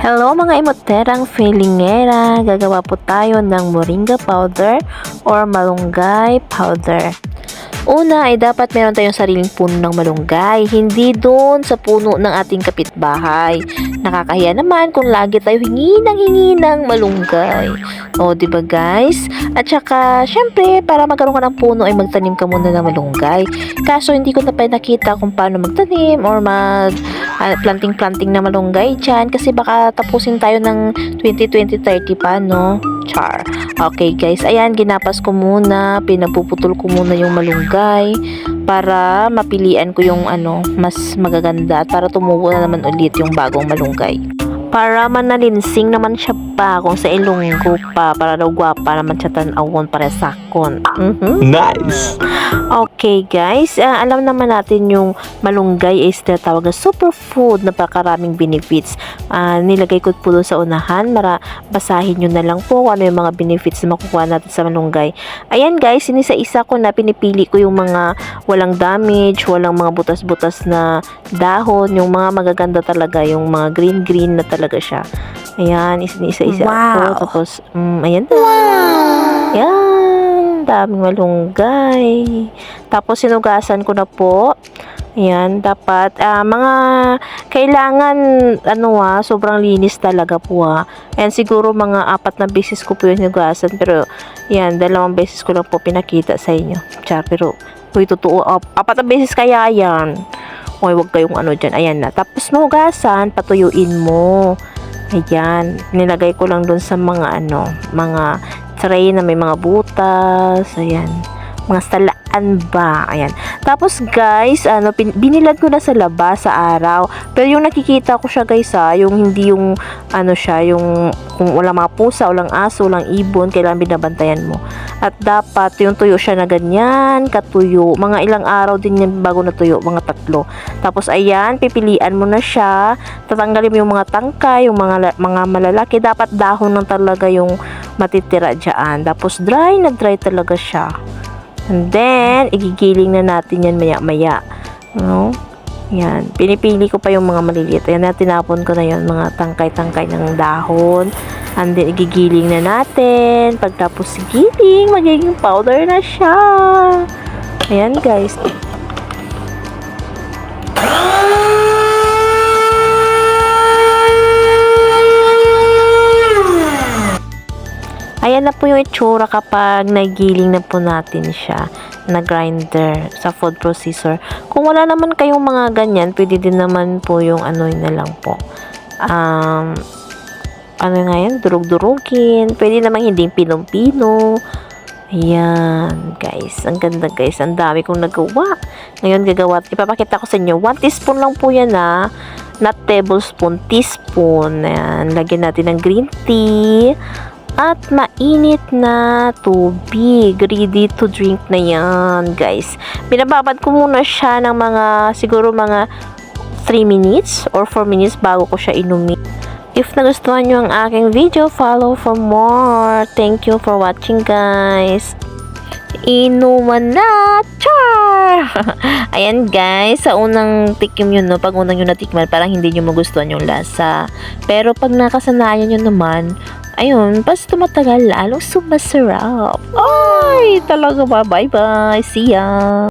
Hello mga emoterang feelingera, gagawa po tayo ng moringa powder or malunggay powder. Una ay dapat meron tayong sariling puno ng malunggay, hindi doon sa puno ng ating kapitbahay. Nakakahiya naman kung lagi tayo hingi ng malunggay. O, diba guys? At saka, syempre, para magkaroon ka ng puno ay magtanim ka muna ng malunggay. Kaso hindi ko na pa nakita kung paano magtanim or planting na malunggay dyan kasi baka tapusin tayo ng 20-30 pa, no? Char. Okay guys, ayan, ginapas ko muna, pinapuputol ko muna yung malunggay para mapilian ko yung mas magaganda at para tumubo na naman ulit yung bagong malunggay. Para manalinsing naman siya pa kung sa ilonggo pa, para daw gwapa naman siya tanawon para sakon. Nice! Okay guys, alam naman natin yung malunggay is tinatawag na superfood, napakaraming benefits. Nilagay ko po doon sa unahan, basahin nyo na lang po kung ano yung mga benefits na makukuha natin sa malunggay. Ayan guys, inisa-isa ko na pinipili ko yung mga walang damage, walang mga butas-butas na dahon, yung mga magaganda talaga, yung mga green-green na talaga siya. Ayan, isa-isa ko. Tapos, ayan na. Ayan, daming malunggay. Tapos, sinugasan ko na po. Ayan, dapat, mga kailangan, sobrang linis talaga po Ayan, siguro mga 4 na beses ko po yung sinugasan. Pero, ayan, 2 beses ko lang po pinakita sa inyo. Pero, totoo, 4 na beses kaya yan. Okay, wag kayong dyan. Ayan na. Tapos, mahugasan, patuyuin mo. Ayan, nilagay ko lang dun sa mga mga tray na may mga butas. Ayan, mga salaan ba. Ayan. Tapos guys, binilad ko na sa labas sa araw. Pero yung nakikita ko siya guys yung hindi yung yung kung wala mga pusa, walang aso, walang ibon, kailangan binabantayan mo. At dapat yung tuyo siya na ganyan, katuyo. Mga ilang araw din yan bago natuyo, mga 3. Tapos ayan, pipilian mo na siya. Tatanggalin mo yung mga tangkay, yung mga malalaki. Dapat dahon lang talaga yung matitira dyan. Tapos dry na dry talaga siya. And then, igigiling na natin yan maya-maya. Yan. Pinipili ko pa yung mga maliliit. Ayan na, tinapon ko na yun. Mga tangkay-tangkay ng dahon. And then, igigiling na natin. Pagtapos giling, magiging powder na siya. Ayan, guys. Ayan na po yung itsura kapag nagiling na po natin siya na grinder sa food processor. Kung wala naman kayong mga ganyan, pwede din naman po yung na lang po. Nga yan? Durug-durugin. Pwede naman hindi pinong-pino. Ayan, guys. Ang ganda, guys. Ang dami kong nagawa. Ngayon, ipapakita ko sa inyo. 1 teaspoon lang po yan, not tablespoon, teaspoon. Ayan, lagyan natin ng green tea. At mainit na tubig. Ready to drink na yan, guys. Binababad ko muna siya ng siguro mga 3 minutes or 4 minutes bago ko siya inumin. If nagustuhan nyo ang aking video, follow for more. Thank you for watching, guys. Inuman na! Char! Ayan, guys. Sa unang tikim yun, pag unang nyo natikman, parang hindi nyo magustuhan yung lasa. Pero pag nakasanayan nyo naman, ayun, basta tumatagal, lalong sumasarap. Ay, talaga ba? Bye-bye. See ya!